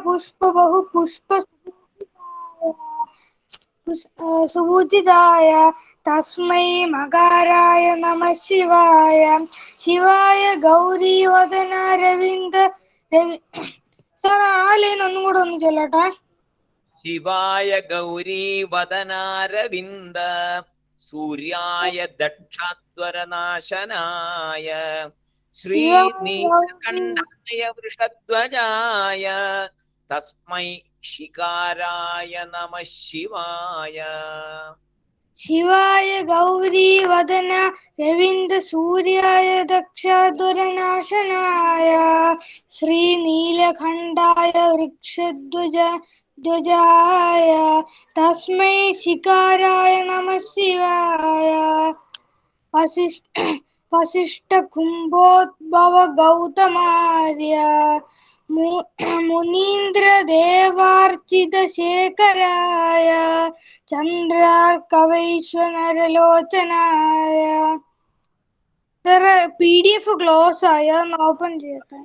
पुष्प बहु पुष्प सुपूजिताय तस्मै मकाराय नमः शिवाय शिवाय गौरीवदन रविंद रवि सर ഒന്നും കൂടെ ഒന്ന് ചൊല്ലട്ടെ. शिवाय गौरी वदनारविंद सूर्याय दक्षाध्वरनाशनाय श्रीनीलकण्ठाय वृषध्वजाय तस्मै शिकाराय नमः शिवाय शिवाय गौरी वदन रविंद सूर्याय दक्षाध्वरनाशनाय श्रीनीलकण्ठाय वृक्षध्वजाय तस्मै शिकाराय नमः शिवाय वसिष्ठ कुम्भोद्भव गौतमार्य मुनीन्द्र देवार्चित शेखराय ചന്ദ്രാർക്കവൈശ്വനരലോചനായ. PDF ക്ലോസ് ആയ ഓപ്പൺ ചെയ്യട്ടെ.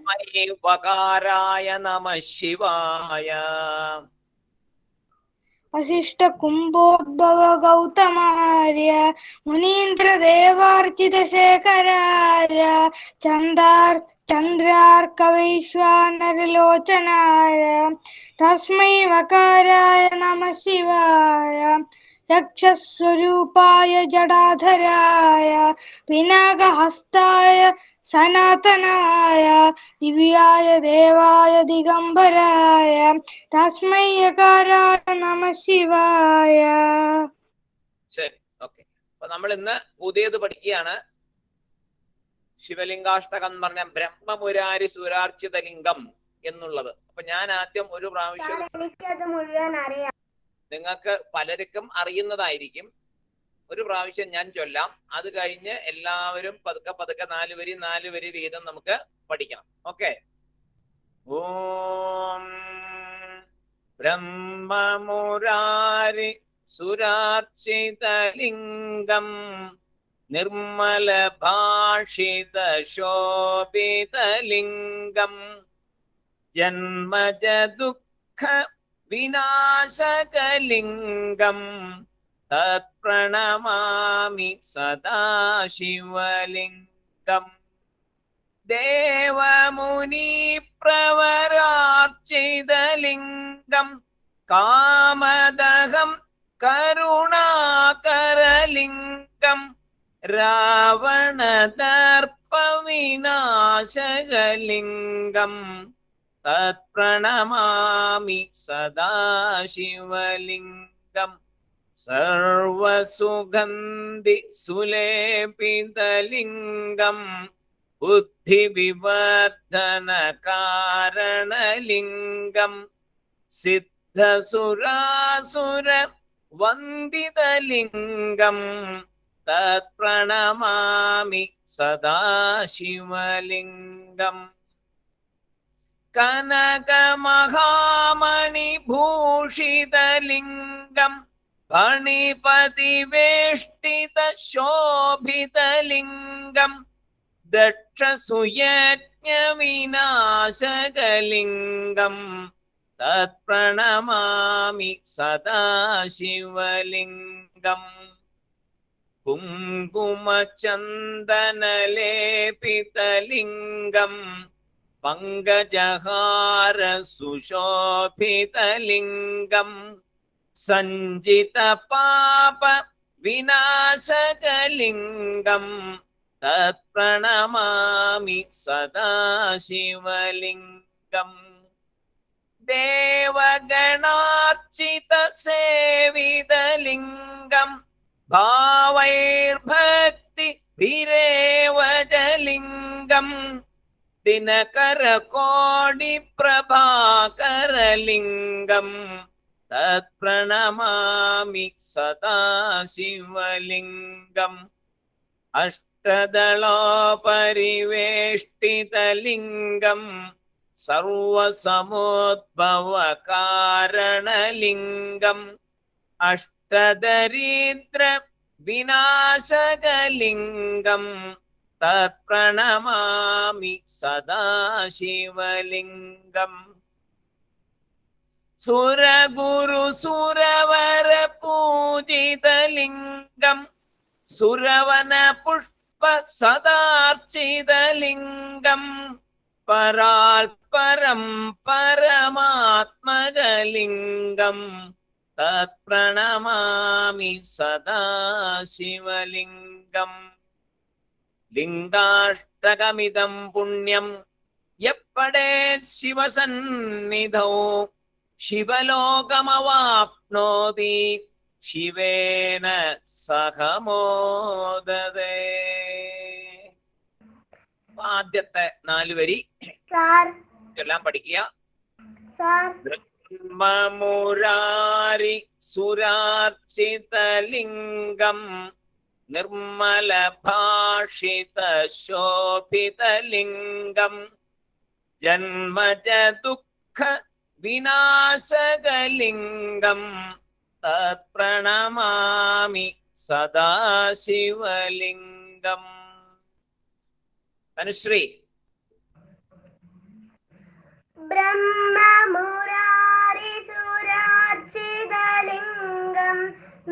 വകാരായ നമഃ ശിവായ വസിഷ്ഠ കുംഭോദ്ഭവ ഗൗതമാര്യ മുനീന്ദ്ര ദേവാർച്ചിത ശേഖരായ ചന്ദ്രാർക്കവൈശ്വാനരലോചനായ തസ്മൈ വകാരായ നമഃ ശിവായ രക്ഷസ്വരൂപായ ജടാധരായ പിനാകഹസ്തായ സനാതനായ ദിവ്യായ ദേവായ ദിഗംബരായ തസ്മൈ യകാരായ നമഃ ശിവായ. ശരി, ഓക്കെ. അപ്പൊ നമ്മൾ ഇന്ന് പുതിയത് പഠിക്കുകയാണ്. ശിവലിംഗാഷ്ടകം എന്ന് പറഞ്ഞ ബ്രഹ്മമുരാരി സുരാർച്ചിത ലിംഗം എന്നുള്ളത്. അപ്പൊ ഞാൻ ആദ്യം ഒരു പ്രാവശ്യം നിങ്ങൾക്ക് പലർക്കും അറിയുന്നതായിരിക്കും. ഒരു പ്രാവശ്യം ഞാൻ ചൊല്ലാം, അത് കഴിഞ്ഞ് എല്ലാവരും പതുക്കെ പതുക്കെ 4 വരി വീതം നമുക്ക് പഠിക്കണം. ഓക്കെ. ഓം ബ്രഹ്മമുരാരി സുരാർച്ചിതലിംഗം നിർമ്മല ഭാഷിത ശോഭിതലിംഗം ജന്മജ ദുഃഖ വിനാശകലിംഗം തത്പ്രണമാമി സദാശിവലിംഗം ദേവമുനി പ്രവരാർച്ചിതലിംഗം കാമദഹം കരുണാകരലിംഗം രാവണദർപ്പവിനാശകലിംഗം തത്പ്രണമാമി സദാശിവലിംഗം സർവസുഗന്ധി സുലേപിതലിംഗം ബുദ്ധിവിവർധന കാരണലിംഗം സിദ്ധസുരാസുര വന്ദിതലിംഗം തത്പ്രണമാമി സദാശിവലിംഗം കനകമഹാമണിഭൂഷിതലിംഗം ഫണിപതിവേഷ്ടിത ശോഭിതലിംഗം ദക്ഷസുയജ്ഞവിനാശകലിംഗം തത്പ്രണമാമി സദാശിവലിംഗം കുങ്കുമചന്ദനലേപിതലിംഗം പങ്കജഹാര സുശോഭിതലിംഗം സഞ്ചിത പാപ വിനാശകലിംഗം തത്പ്രണമാമി സദാശിവലിംഗം ദേവഗണാർച്ചിത സേവിതലിംഗം ഭാവൈർഭക്തി ഭിരേവജലിംഗം ദിനകര കോടി പ്രഭാകരലിംഗം തത്പ്രണമാമി സദാശിവലിംഗം അഷ്ടദളോപരിവേഷ്ടിതലിംഗം സർവസമോദ്ഭവകാരണലിംഗം അഷ്ടദരിദ്ര വിനാശകലിംഗം തത്പ്രണമാമി സദാശിവലിംഗം സുരഗുരു സുരവര പൂജിതലിംഗം സുരവന പുഷ്പ സദാർച്ചിതലിംഗം പരാൽപരം പരമാത്മകലിംഗം തത്പ്രണമാമി സദാശിവലിംഗം. ലിംഗാഷ്ടകമിദം പുണ്യം യപ്പടേ ശിവസന്നിധൗ ശിവലോകമവാപ്നോതി ശിവേന സഹമോദതേ. ആദ്യത്തെ 4 വരി എല്ലാം പഠിക്കുക. ബ്രഹ്മമുരാരി സുരാർച്ചിതലിംഗം നിർമ്മല ഭാഷിത ശോഭിതലിംഗം ജന്മജ ദുഃഖ വിനാശകലിംഗം തത്പ്രണമാമി സദാശിവലിംഗം. അനുശ്രീ. ബ്രഹ്മമുരാരി സുരാർച്ചിതലിംഗം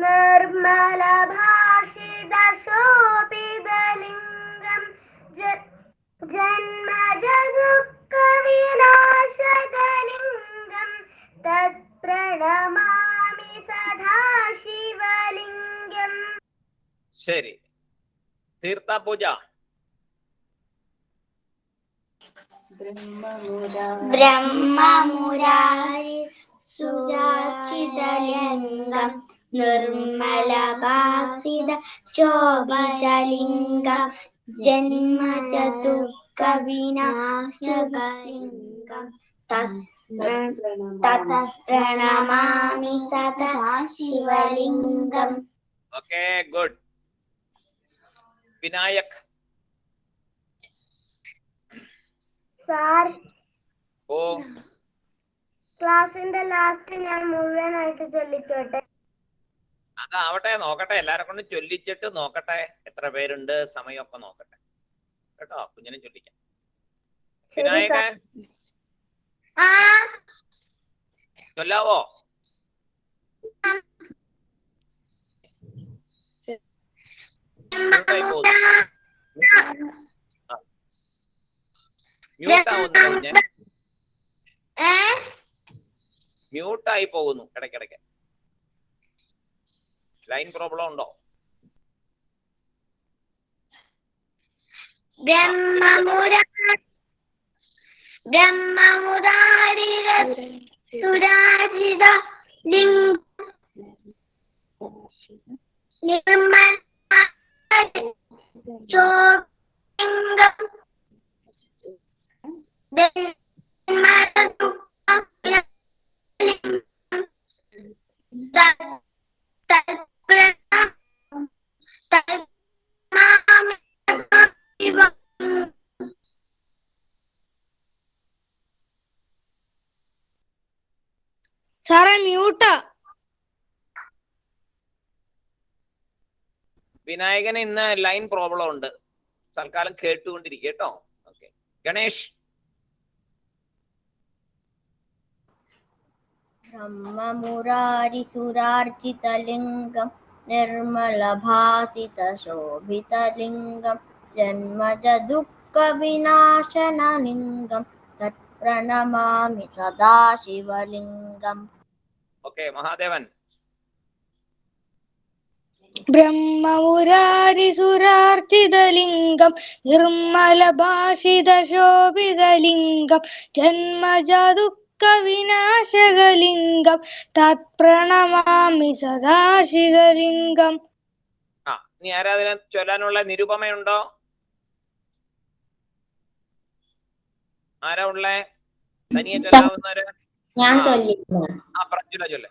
നിർമ്മല ഭാഷിത ശോഭിതലിംഗം ജന്മജ ദുഃഖ വിനാശകലിംഗം തത്പ്രണമാമി സദാശിവലിംഗം. ശരി. തീർത്ഥ പൂജ. ബ്രഹ്മമുരാരി സുരാർച്ചിതലിംഗം നിർമ്മല ഭാസിത ശോഭിതലിംഗം ജന്മജ ദുഃഖ വിനാശകലിംഗം തത്പ്രണമാമി സദാശിവലിംഗം. Okay, good. വിനായക്. സാർ, ഓ, ക്ലാസിന്റെ ലാസ്റ്റ് ഞാൻ മുഴുവനായിട്ട് ചൊല്ലിക്കോട്ടെ? അതാവട്ടെ, നോക്കട്ടെ. എല്ലാരെ കൊണ്ട് ചൊല്ലിച്ചിട്ട് നോക്കട്ടെ എത്ര പേരുണ്ട്, സമയമൊക്കെ നോക്കട്ടെ കേട്ടോ. കുഞ്ഞിനെ ചൊല്ലിക്കാം. വിനായക ചൊല്ലാവോ? മ്യൂട്ടായി പോകുന്നു. മ്യൂട്ടാവുന്നു കുഞ്ഞ്, മ്യൂട്ടായി പോകുന്നു ഇടയ്ക്കിടയ്ക്ക്. ലൈൻ പ്രോബ്ലം ഉണ്ടോ? സുരാജിത സാറേ മ്യൂട്ടാ. വിനായകന് ഇന്ന് ലൈൻ പ്രോബ്ലം ഉണ്ട്. തൽക്കാലം കേട്ടുകൊണ്ടിരിക്കുക കേട്ടോ. ഓക്കെ, ഗണേഷ്. ബ്രഹ്മമുരാരി സുരാർച്ചിതലിംഗം നിർമ്മല ഭാസിത ശോഭിതലിംഗം ജന്മജ ദുഃഖ വിനാശനലിംഗം തത്പ്രണമാമി സദാശിവലിംഗം. ഓക്കെ, മഹാദേവൻ. ബ്രഹ്മമുരാരി സുരാർച്ചിതലിംഗം നിർമ്മല ഭാഷിത ശോഭിതലിംഗം ജന്മജ ദുഃഖ വിനാശകലിംഗം തത്പ്രണമാമി സദാശിവലിംഗം. ആ, ഇനി ആരാധന ചൊല്ലാനുള്ള നിരൂപമയുണ്ടോ? ആരാ ഉള്ളേ? തനിയെ ചൊല്ലാവുന്നവര്? ഞാൻ ചൊല്ലിക്കുന്നു. ആ, പറഞ്ഞില്ല, ചൊല്ലേ.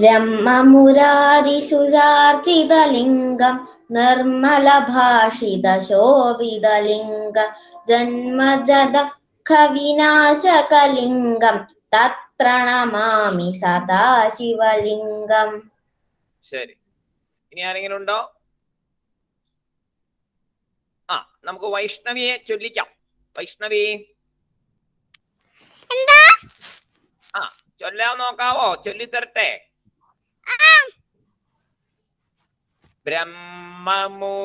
ബ്രഹ്മമുരാരി സുരാർച്ചിതലിംഗം നിർമ്മല ഭാഷിത ശോഭിതലിംഗം ജന്മജ ദുഃഖ വിനാശകലിംഗം തത്പ്രണമാമി സദാശിവലിംഗം. ശരി. ഇനി ആരെങ്കിലും ഉണ്ടോ? ആ, നമുക്ക് വൈഷ്ണവിയെ ചൊല്ലിക്കാം. വൈഷ്ണവി. എന്താ ചൊല്ലാൻ നോക്കാവോ? ചൊല്ലിത്തരട്ടെ. ബ്രഹ്മമുരാരി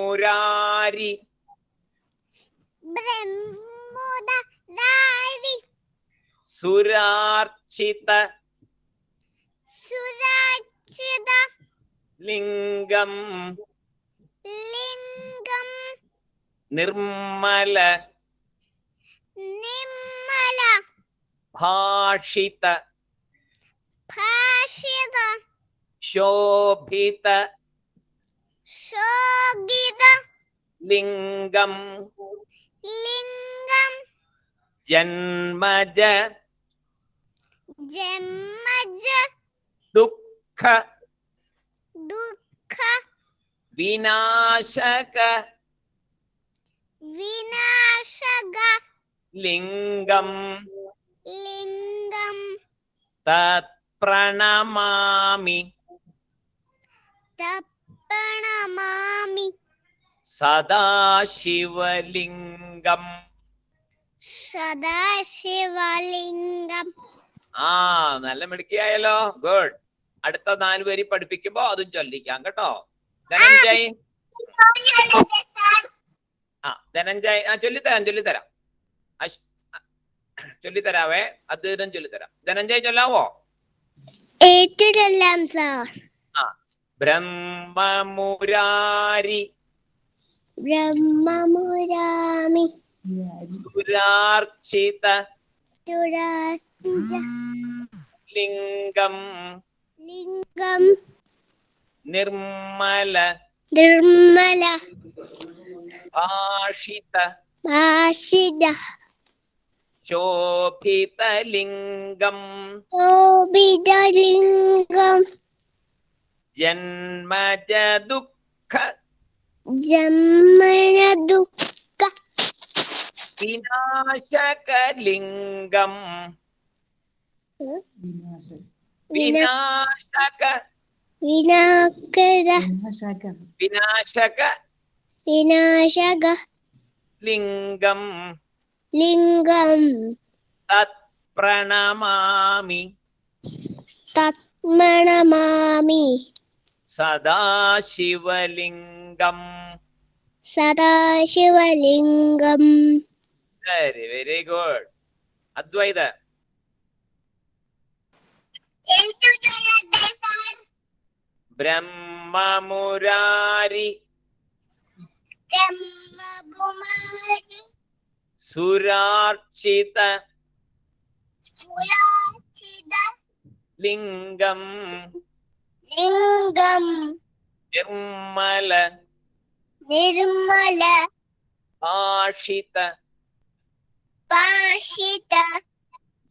സുരാർച്ചിത ലിംഗം നിർമ്മല ഭാഷിത ശോഭിത ലിംഗം ജന്മജ ദുഃഖ വിനാശക ലിംഗം തത്പ്രണമാമി സദാശിവലിംഗം. നല്ല മിടുക്കിയായല്ലോ. ഗുഡ്. അടുത്ത 4 വരി പഠിപ്പിക്കുമ്പോ അതും ചൊല്ലിക്കാം കേട്ടോ. ധനഞ്ജയ് ധനഞ്ജയ് ചൊല്ലിത്തരാം ചൊല്ലിത്തരാവേ. അദ്ദേഹം ചൊല്ലിത്തരാം. ധനഞ്ജയ് ചൊല്ലാവോ? ബ്രഹ്മമുരാരി സുരാർച്ചിത ലിംഗം നിർമ്മല ഭാഷിത ശോഭിതലിംഗം ജന്മജ ദുഃഖ വിനാശകലിംഗം വിനാശക ലിംഗം തത്പ്രണമാമി സദാശിവലിംഗം. ശരി, വെരി ഗുഡ്. അദ്വൈത ബ്രഹ്മമുരാരി സുരാർച്ചിത ലിംഗം നിർമ്മല ഭാഷിത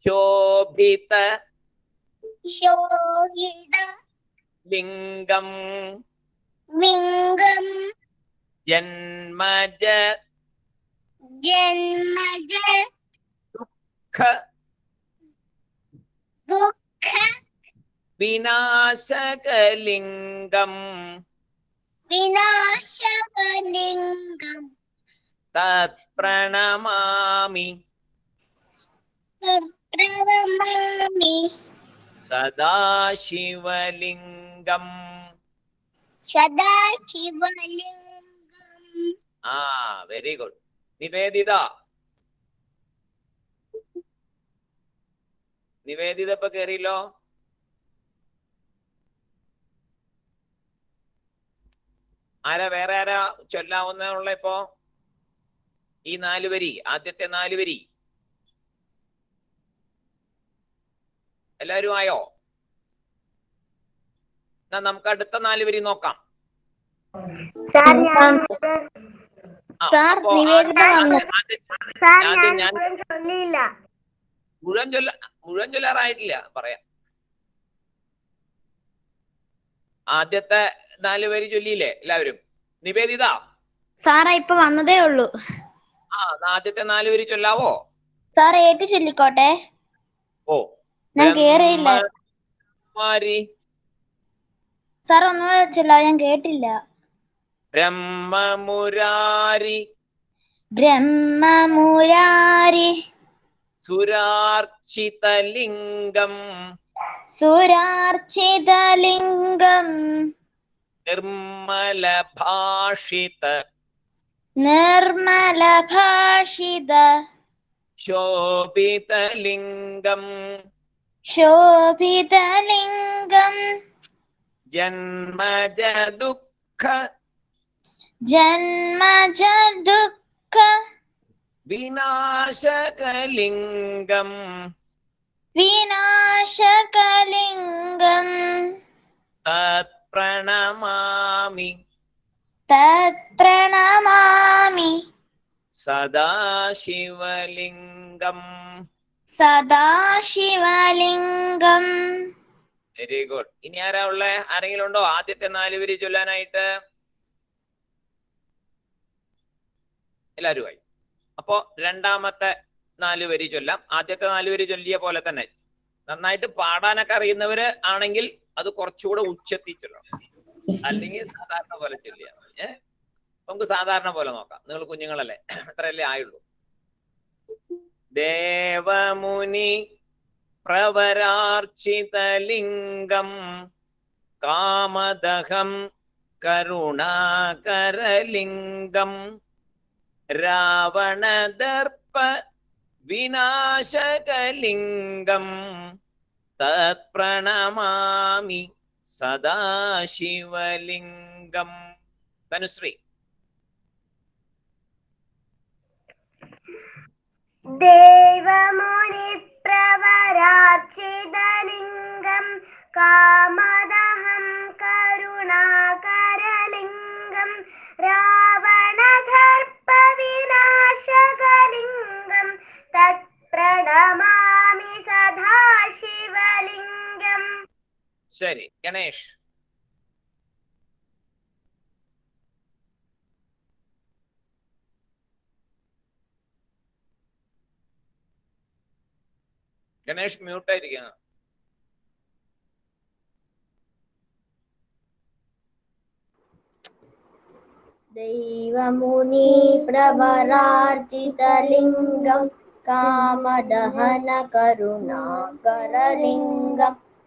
ശോഭിത ലിംഗം ജന്മജ ദുഃഖ വിനാശകലിംഗം തത്പ്രണമാമി സദാശിവലിംഗം. Very good. നിവേദിത ഇപ്പൊ കേറിയല്ലോ. വേറെ ആരാ ചൊല്ലാവുന്ന ഇപ്പോ? ഈ 4 വരി, ആദ്യത്തെ 4 വരി എല്ലാരും ആയോ? നമുക്ക് അടുത്ത 4 വരി നോക്കാം. മുഴുവൻ ചൊല്ലാറായിട്ടില്ല, പറയാം. ആദ്യത്തെ 4 വരി ചൊല്ലിയില്ലേ എല്ലാവരും? നിവേദിത സാറേ ഇപ്പൊ വന്നതേ ഉള്ളൂ. ആദ്യത്തെ 4 വരി ചൊല്ലാവോ? സാറേ ഏറ്റു ചൊല്ലിക്കോട്ടെ. ഞാൻ കേറിയില്ല. സാർ ഒന്നുകൂടെ ചൊല്ലാ, ഞാൻ കേട്ടില്ല. ബ്രഹ്മമുരാരി ബ്രഹ്മമുരാരി സുരാർച്ചിതലിംഗം സുരാർച്ചിതലിംഗം നിർമ്മലഭാഷിത നിർമ്മലഭാഷിത ശോഭിതലിംഗം ശോഭിതലിംഗം ജന്മജ ദുഃഖ ജന്മജ ദുഃഖ വിനാശകലിംഗം വിനാശകലിംഗം തത്പ്രണമാമി തത്പ്രണമാമി സദാശിവലിംഗം. സദാശിവലിംഗം. Very good. ഇനി ആരാ ഉള്ളേ? ആരെങ്കിലും ഉണ്ടോ ആദ്യത്തെ 4 വരി ചൊല്ലാനായിട്ട്? എല്ലാവരുമായി. അപ്പോ രണ്ടാമത്തെ 4 വരി ചൊല്ലാം. ആദ്യത്തെ 4 വരി ചൊല്ലിയ പോലെ തന്നെ നന്നായിട്ട് പാടാനൊക്കെ അറിയുന്നവര് ആണെങ്കിൽ അത് കുറച്ചുകൂടെ ഉച്ചത്തിൽ ചൊല്ലണം, അല്ലെങ്കിൽ സാധാരണ പോലെ ചൊല്ലിയാ മതി. നമുക്ക് സാധാരണ പോലെ നോക്കാം. നിങ്ങൾ കുഞ്ഞുങ്ങളല്ലേ, അത്രയല്ലേ ആയുള്ളൂ. ദേവമുനി പ്രവരാർച്ചിതലിംഗം കാമദഹം കരുണാകരലിംഗം രാവണദർപ്പ വിനാശകലിംഗം തത്പ്രണമാമി സദാശിവലിംഗം. തനുശ്രീ. ദേവമുനി പ്രവരാർച്ചിതലിംഗം കാമദഹം കരുണാകരലിംഗം രാവണദർപ്പ വിനാശകലിംഗം തത്പ്രണമാമി സദാശിവലിംഗം. ശരി, ഗണേഷ്. ഗണേഷ് മ്യൂട്ടായിരിക്കുന്നു. ദൈവമുനി പ്രവരാർച്ചിതലിംഗം കാമദഹന കരുണാകരലിംഗം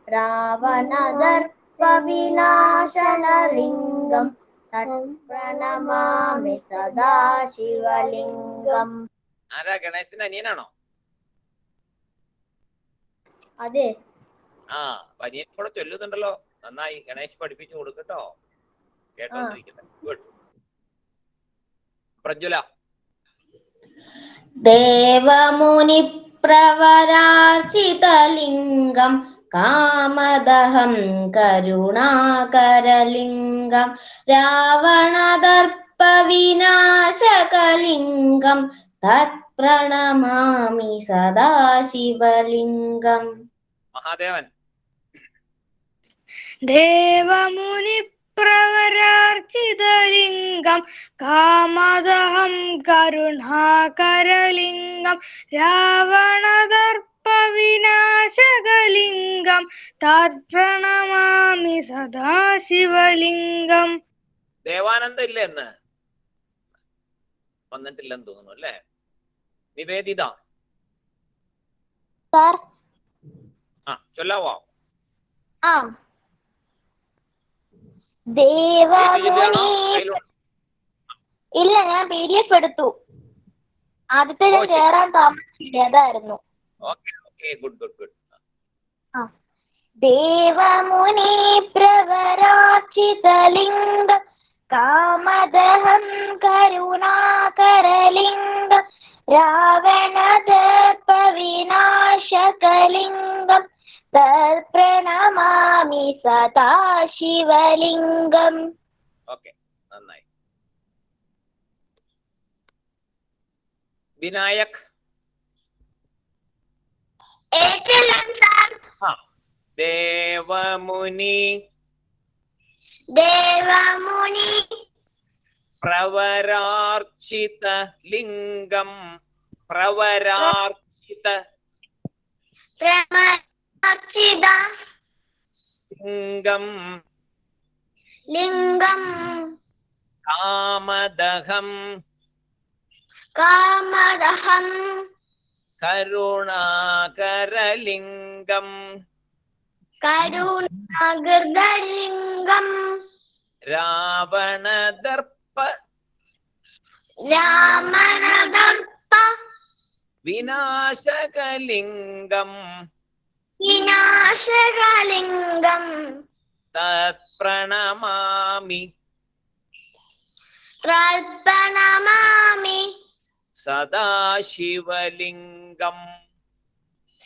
രാവണദർപ്പ വിനാശനലിംഗം തത്പ്രണമാമി സദാശിവലിംഗം. ആരാ? ഗണേശന്റെ അനിയനാണോ? അതെ. ആ, അനിയൻ കൂടെ ചൊല്ലുന്നുണ്ടല്ലോ. നന്നായി. ഗണേശ് പഠിപ്പിച്ചു കൊടുക്കട്ടോ, കേട്ടോണ്ടിരിക്കട്ടെ. ഗുഡ്. പ്രജ്വല. ദേവമുനി പ്രവരാർച്ചിതലിംഗം കാമദഹം കരുണാകരലിംഗം രാവണദർപ്പ വിനാശകലിംഗം തത്പ്രണമാമി സദാശിവലിംഗം. മഹാദേവൻ. ദേവമുനി പ്രവരാർച്ചിതലിംഗം കാമദഹം കരുണാകരലിംഗം രാവണദർപ്പ വിനാശകലിംഗം തത്പ്രണമാമി സദാശിവലിംഗം. ദേവാനന്ദ ഇല്ലേ എന്ന്? വന്നിട്ടില്ലെന്ന് തോന്നുന്നു അല്ലേ? നിവേദിത. സാർ. ആ, ചൊല്ലാവോ? ആ. ദേവമുനി. ഇല്ല, ഞാൻ PDF എടുത്തു. ആദ്യത്തെ കേറാൻ താമസിച്ചില്ല, അതായിരുന്നു. ഗുഡ്. ദേവമുനി പ്രവരാർച്ചിതലിംഗം കാമദഹം കരുണാകരലിംഗം രാവണദർപ്പ വിനാശകലിംഗം തത്പ്രണമാമി സദാശിവലിംഗം. ഓക്കെ, നന്നായി. വിനായക്. ദേവമുനി പ്രവരാർച്ചിതലിംഗം ലിംഗം കാമദഹം കരുണാകരലിംഗം കരുണാകൃതലിംഗം രാവണദർപ്പ രാമണദർപ്പ വിനാശകലിംഗം വിനാശകലിംഗം തത്പ്രണമാമി പ്രണമാമി സദാശിവലിംഗം.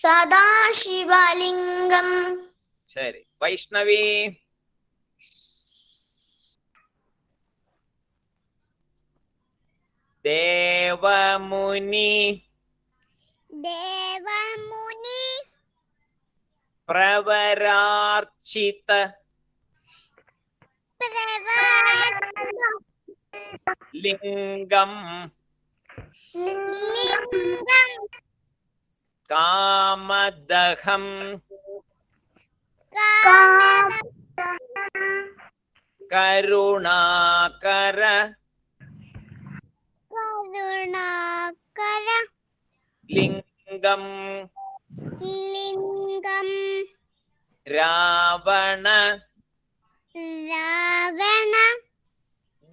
സദാശിവലിംഗം. ശരി. വൈഷ്ണവി ദേവമുനി ദേവമുനി പ്രവരാർച്ചിത ലിംഗം ലിംഗം കാമദഹം കരുണാകര കരുണാകര ലിംഗം ലിംഗം രാവണ രാവണ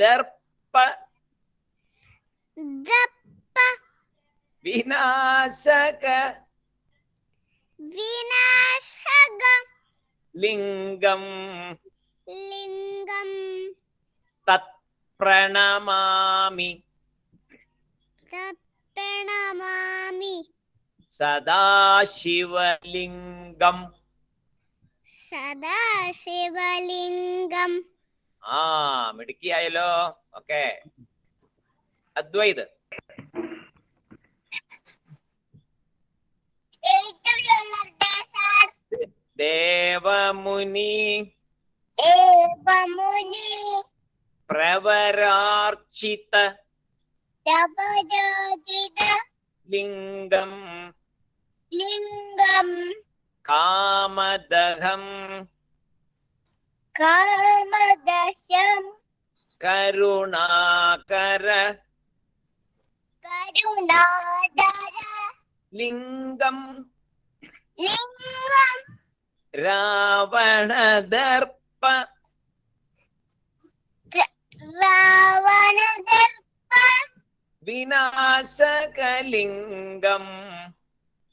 ദർപ്പ ദപ്പ വിനാശക വിനാശക ലിംഗം ലിംഗം തത്പ്രണമാമി പ്രണമാമി സദാശിവലിംഗം. സദാശിവലിംഗം. ആ മിടുക്കിയായല്ലോ. ഓക്കെ. അദ്വൈത് ദേവമുനി ദേവമുനി പ്രവരാർച്ചിത പ്രവരാർച്ചിത ലിംഗം ലിംഗം കാമദഹം കാമദശം കരുണാകര കരുണാകര ലിംഗം ലിംഗം രാവണദർപ്പ രാവണദർപ്പ വിനാശകലിംഗം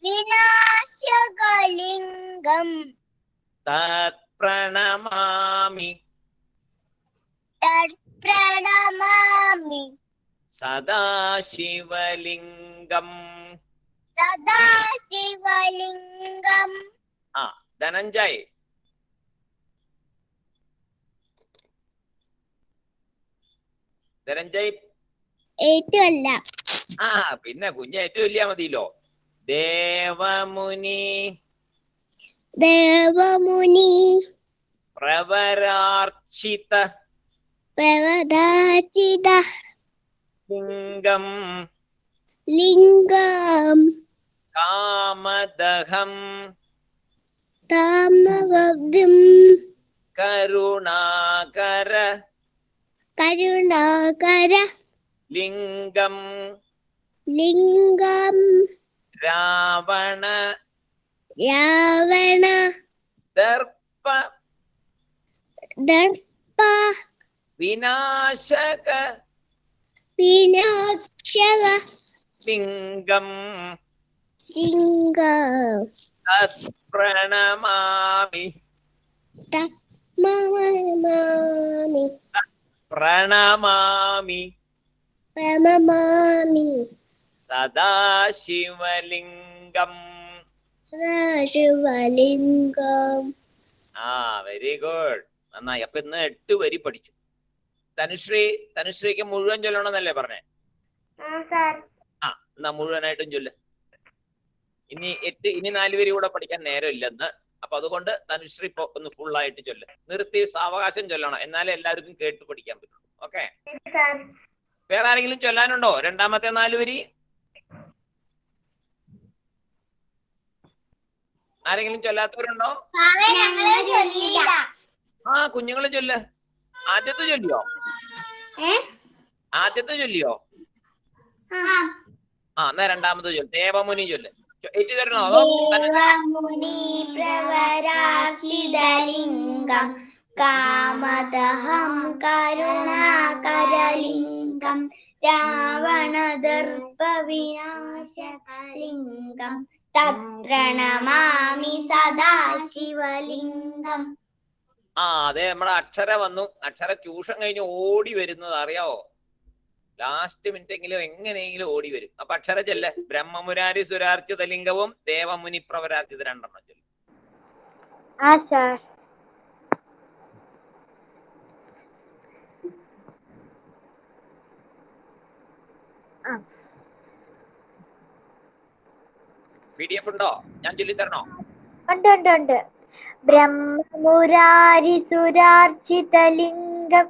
വിനാശകലിംഗം തത്പ്രണമാമി പ്രണമാമി സദാശിവലിംഗം. സദാശിവലിംഗം. ആ ധനഞ്ജയ് ധനഞ്ജയ് ഏറ്റല്ല ആ പിന്നെ കുഞ്ഞ് ഏറ്റവും ഇല്ല മതിയല്ലോ. ദേവമുനി ദേവമുനി പ്രവരാർച്ചിത പ്രവരാർച്ചിത ലിംഗം ലിംഗം കാമദഹം കാമഗബ്ദം കരുണാകര കരുണാകര ലിംഗം ലിംഗം രാവണ രാവണ ദർപ്പ ദർപ്പ വിനാശക വിനാശക ലിംഗം ലിംഗം തത്പ്രണമാമി തത്പ്രണമാമി പ്രണമാമി പ്രണമാമി സദാശിവലിംഗം. സദാശിവലിംഗം. ആ വെരി ഗുഡ്. നന്നായി. അപ്പൊ ഇന്ന് 8 വരി പഠിച്ചു. തനുശ്രീക്ക് മുഴുവൻ ചൊല്ലണമെന്നല്ലേ പറഞ്ഞേ? ആ എന്നാ മുഴുവനായിട്ടും ചൊല്ല്. ഇനി 4 വരി കൂടെ പഠിക്കാൻ നേരമില്ലെന്ന്. അപ്പൊ അതുകൊണ്ട് തനുശ്രീ ഇപ്പൊ ഒന്ന് ഫുൾ ആയിട്ട് ചൊല്ല്. നിർത്തി സാവകാശം ചൊല്ലണം, എന്നാലേ എല്ലാവർക്കും കേട്ട് പഠിക്കാൻ പറ്റുള്ളൂ. ഓക്കെ. വേറെ ആരെങ്കിലും ചൊല്ലാനുണ്ടോ രണ്ടാമത്തെ 4 വരി? ആരെങ്കിലും ചൊല്ലാത്തവരുണ്ടോ? ആ കുഞ്ഞുങ്ങളെ ചൊല്ല്. ആദ്യത്തെ ചൊല്ലിയോ? ആ എന്നാ രണ്ടാമത് ചൊല്ല്. ദേവമുനി ചൊല്ല്. ഏറ്റു തരണോ അതോ ദേവമുനി പ്രവരാർച്ചിത सदाशिवलिङ्गं कामदहं करुणाकरलिङ्गं रावणदर्पविनाशकलिङ्गं तत्प्रणमामि सदाशिवलिङ्गम्. അതെ, നമ്മുടെ അക്ഷര വന്നു. അക്ഷര ട്യൂഷൻ കഴിഞ്ഞ് ഓടി വരുന്നത് അറിയാവോ? ലാസ്റ്റ് മിനിറ്റ് എങ്കിലും എങ്ങനെയെങ്കിലും ഓടി വരും. അപ്പൊ അക്ഷര ചെല്ല്. ബ്രഹ്മമുരാരി സുരാർച്ചിത ലിംഗവും ദേവമുനി പ്രവരാർച്ചിത രണ്ടെണ്ണം ചെല്ലും. PDF ഉണ്ടോ? ഞാൻ ചൊല്ലിത്തരണോ? ഉണ്ട്. ബ്രഹ്മമുരാരി സുരാർച്ചിതലിംഗം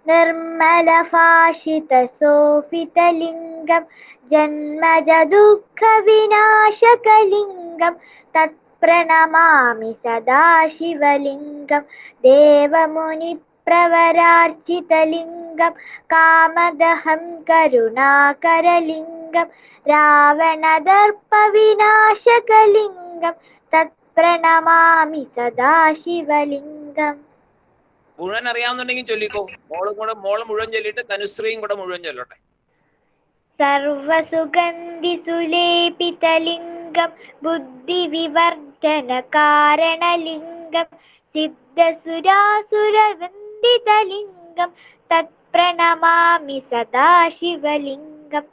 നിർമ്മലഭാഷിതശോഭിതലിംഗം ജന്മജ ദുഃഖ വിനാശകലിംഗം തത്പ്രണമാമി സദാശിവലിംഗം ദേവമുനി പ്രവരാർച്ചിതലിംഗം കാമദഹം കരുണാകരലിംഗം രാവണദർപ്പവിനാശകലിംഗം തത്പ്രണമാമി സദാശിവലിംഗം. മുഴുവൻ അറിയാവുന്നുണ്ടെങ്കിൽ ചൊല്ലിക്കോ. മോള് മുഴുവൻ ചൊല്ലിട്ട് തനുശ്രീയും കൂടെ മുഴുവൻ ചൊല്ലട്ടെ. സർവസുഗന്ധി സുലേപിതലിംഗം ബുദ്ധിവിവർദ്ധന കാരണലിംഗം സിദ്ധസുരാസുരവന്ദിതലിംഗം തത്പ്രണമാമി സദാശിവലിംഗം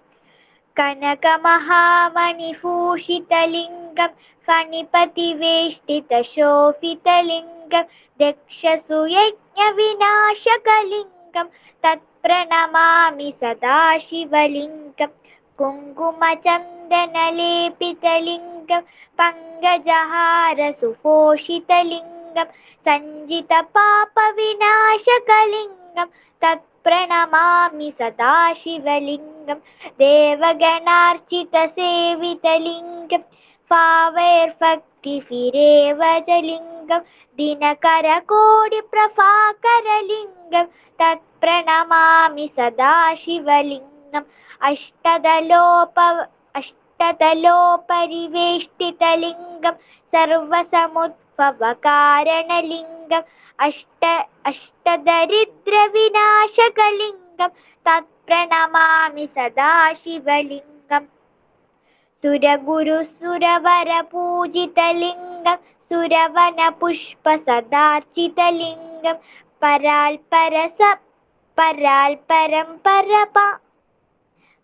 കനകമഹാമണിഭൂഷിതലിംഗം ഫണിപതിവേഷ്ടിതശോഭിതലിംഗം ദക്ഷസുയജ്ഞവിനാശകലിംഗം തത്പ്രണമാമി സദാശിവലിംഗം കുങ്കുമചന്ദനലേപിതലിംഗം പങ്കജഹാരസുഭൂഷിതലിംഗം സഞ്ജിതപാപവിനാശകലിംഗം തത്പ്രണമാമി സദാശിവലിംഗം ദേവഗണാർച്ചിതസേവിതലിംഗം ഭാവൈർഭക്തിഭിരേവചലിംഗം ദിനകരകോടിപ്രഭാകരലിംഗം തത്പ്രണമാമി സദാശിവലിംഗം അഷ്ടതലോപരിവേഷ്ടിതലിംഗം സർവസമുദ്ഭവകാരണലിംഗം അഷ്ടദരിദ്രവിനാശകലിംഗം തത്പ്രണമാമി സദാശിവലിംഗം സുരഗുരുസുരവരപൂജിതലിംഗം സുരവനപുഷ്പസദാർച്ചിതലിംഗം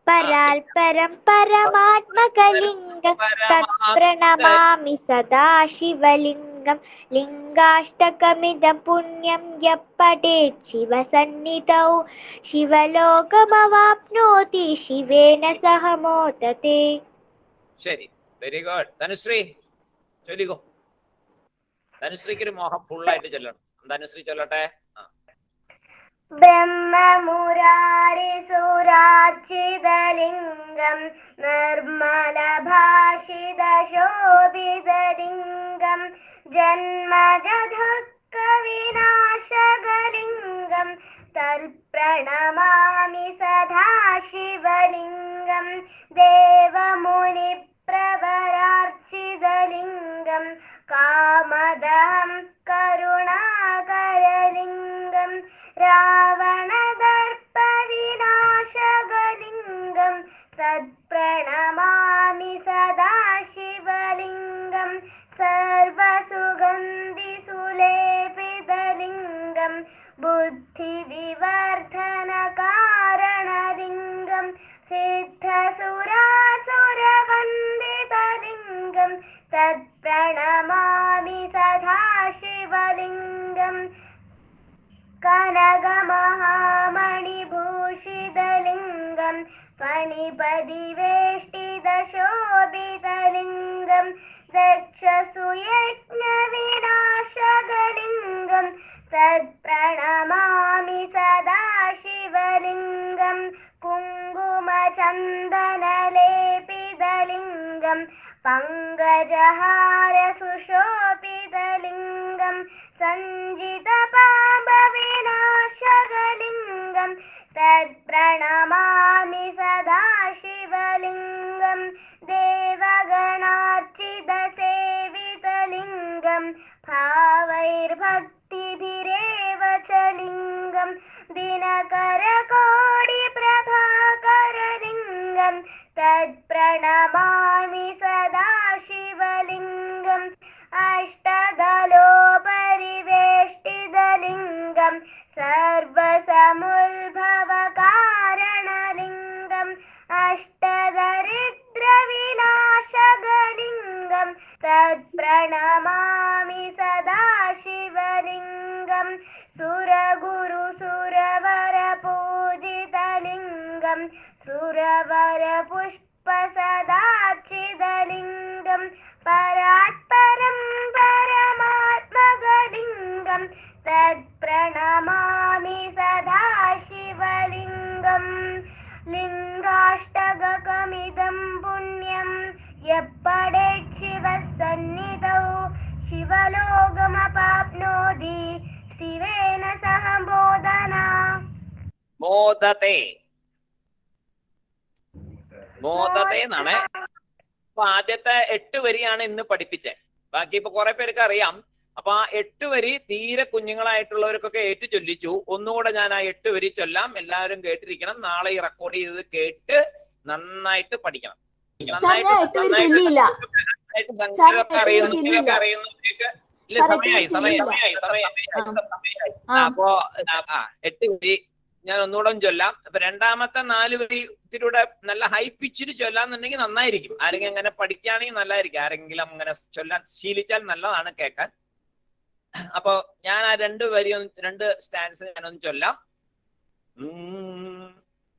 പരാൽപരം പരമാത്മകലിംഗം തത്പ്രണമാമി സദാശിവലിംഗം ലിംഗാഷ്ടകമിദം പുണ്യം യപ്പഠേത് ശിവസന്നിധൗ ശിവലോകമവാപ്നോതി ശിവേന സഹ മോദതേ. ശരി, വെരി ഗുഡ്. തനുശ്രീ ചൊല്ലിക്കോ. തനുശ്രീക്ക് ഒരു മോഹം ഫുള്ളായിട്ട് ചൊല്ലണം. തനുശ്രീ ചൊല്ലട്ടെ. ബ്രഹ്മമുരാരി സുരാർച്ചിതലിംഗം നിർമ്മലഭാഷിതശോഭിതലിംഗം ജന്മജദുഃഖ വിനാശകലിംഗം തൽപ്രണമാമി സദാശിവലിംഗം ദേവമുനി പ്രവരാർച്ചിതലിംഗം കാമദഹം കരുണാകരലിംഗം രാവണദർപ്പവിനാശകലിംഗം തത്പ്രണമാമി സദാശിവലിംഗം സർവസുഗന്ധിസുലേപിതലിംഗം ബുദ്ധിവിവർദ്ധനകാരണലിംഗം സിദ്ധസുരാസുരവന്ദിതലിംഗം തത്പ്രണമാമി സദാശിവലിംഗം കനകമഹാമണിഭൂഷിതലിംഗം ഫണിപതിവേഷ്ടിതശോഭിതലിംഗം ദക്ഷസുയജ്ഞവിനാശകലിംഗം തത്പ്രണമാമി സദാശിവലിംഗം കുങ്കുമചന്ദനലേപിതലിംഗം പങ്കജഹാരസുശോഭിതലിംഗം സഞ്ജിതപാപവിനാശകലിംഗം തത്പ്രണമാമി സദാശിവലിംഗം ദേവഗണാർച്ചിതസേവിതലിംഗം लिङ्गं भावैर्भक्तिभिरेव च लिङ्गं दिनकरकोटिप्रभाकरलिङ्गं तत्प्रणमामि सदा शिवलिङ्गम् अष्टदलोपरिवेष्टितलिङ्गं सर्वसमुद्भवकारणलिङ्गं अष्टदरिद्रविनाशकलिङ्गं तत्प्रणमामि सदा शिवलिङ्गं सुरगुरुसुरवरपूजितलिङ्गं सुरवरपुष्पसदाचिदलिङ्गं परात्परं परमात्मकलिङ्गं तत्प्रणमामि सदा शिवलिङ्गं लिङ्गाष्टकमिदं पुण्यं यप्पडेत् शिवसन्निधौ शिवलोकमवाप्नोति शिवेन सह मोदना മോദത്തെ എന്നാണ്. അപ്പൊ ആദ്യത്തെ 8 വരിയാണ് ഇന്ന് പഠിപ്പിച്ചത്. ബാക്കി ഇപ്പൊ കുറെ പേർക്ക് അറിയാം. അപ്പൊ ആ 8 വരി തീരെ കുഞ്ഞുങ്ങളായിട്ടുള്ളവർക്കൊക്കെ ഏറ്റു ചൊല്ലിച്ചു. ഒന്നുകൂടെ ഞാൻ ആ 8 വരി ചൊല്ലാം. എല്ലാവരും കേട്ടിരിക്കണം. നാളെ ഈ റെക്കോർഡ് ചെയ്ത് കേട്ട് നന്നായിട്ട് പഠിക്കണം. അപ്പോ 8 വരി ഞാൻ ഒന്നുകൂടെ ചൊല്ലാം. അപ്പൊ രണ്ടാമത്തെ 4 വരി ഇത്തിരിയുടെ നല്ല ഹൈ പിച്ചിൽ ചൊല്ലാന്നുണ്ടെങ്കിൽ നന്നായിരിക്കും. ആരെങ്കിലും അങ്ങനെ പഠിക്കുകയാണെങ്കിൽ നല്ലതായിരിക്കും. ആരെങ്കിലും അങ്ങനെ ചൊല്ലാൻ ശീലിച്ചാൽ നല്ലതാണ് കേൾക്കാൻ. അപ്പൊ ഞാൻ ആ 2 വരി 2 സ്റ്റാൻസ് ഞാനൊന്ന് ചൊല്ലാം.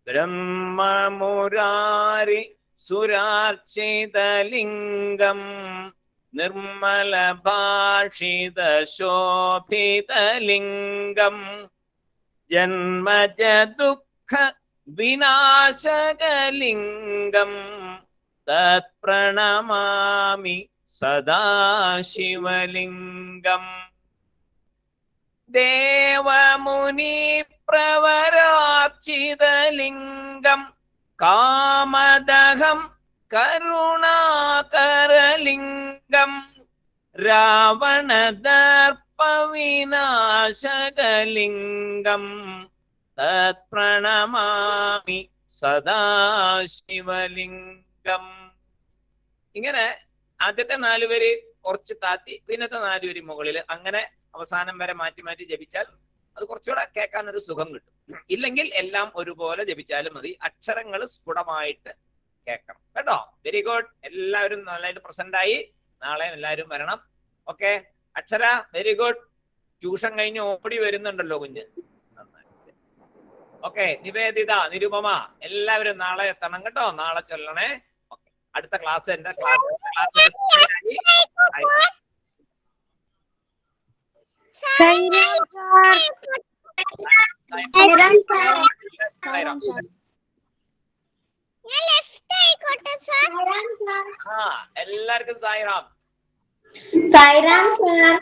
ബ്രഹ്മമുരാരി സുരാർച്ചിതലിംഗം നിർമ്മല ഭാഷിത ശോഭിതലിംഗം ജന്മജ ദുഃഖ വിനാശകലിംഗം തത്പ്രണമാമി സദാശിവലിംഗം ദേവമുനി പ്രവരാർച്ചിതലിംഗം കാമദഹം കരുണാകരലിംഗം രാവണദർപ്പവിനാശകലിംഗം തത്പ്രണമാമി സദാശിവലിംഗം. ഇങ്ങനെ ആദ്യത്തെ 4 വരി കുറച്ച് താത്തി, പിന്നത്തെ 4 വരി മുകളിൽ, അങ്ങനെ അവസാനം വരെ മാറ്റി മാറ്റി ജപിച്ചാൽ അത് കുറച്ചുകൂടെ കേൾക്കാൻ ഒരു സുഖം കിട്ടും. ഇല്ലെങ്കിൽ എല്ലാം ഒരുപോലെ ജപിച്ചാലും മതി. അക്ഷരങ്ങൾ സ്ഫുടമായിട്ട് കേൾക്കണം കേട്ടോ. Very good. എല്ലാവരും നന്നായിട്ട് പ്രസന്റ് ആയി. നാളെ എല്ലാവരും വരണം. ഓക്കെ. അക്ഷര വെരി ഗുഡ്. ട്യൂഷൻ കഴിഞ്ഞ് ഓടി വരുന്നുണ്ടല്ലോ കുഞ്ഞ്. ഓക്കെ. നിവേദിത, നിരുപമ എല്ലാവരും നാളെ എത്തണം കേട്ടോ. നാളെ ചൊല്ലണേ. ഓക്കെ. അടുത്ത ക്ലാസ് എന്റെ ക്ലാസ് എല്ലാവർക്കും സായിറാം. സായിറാം സാർ.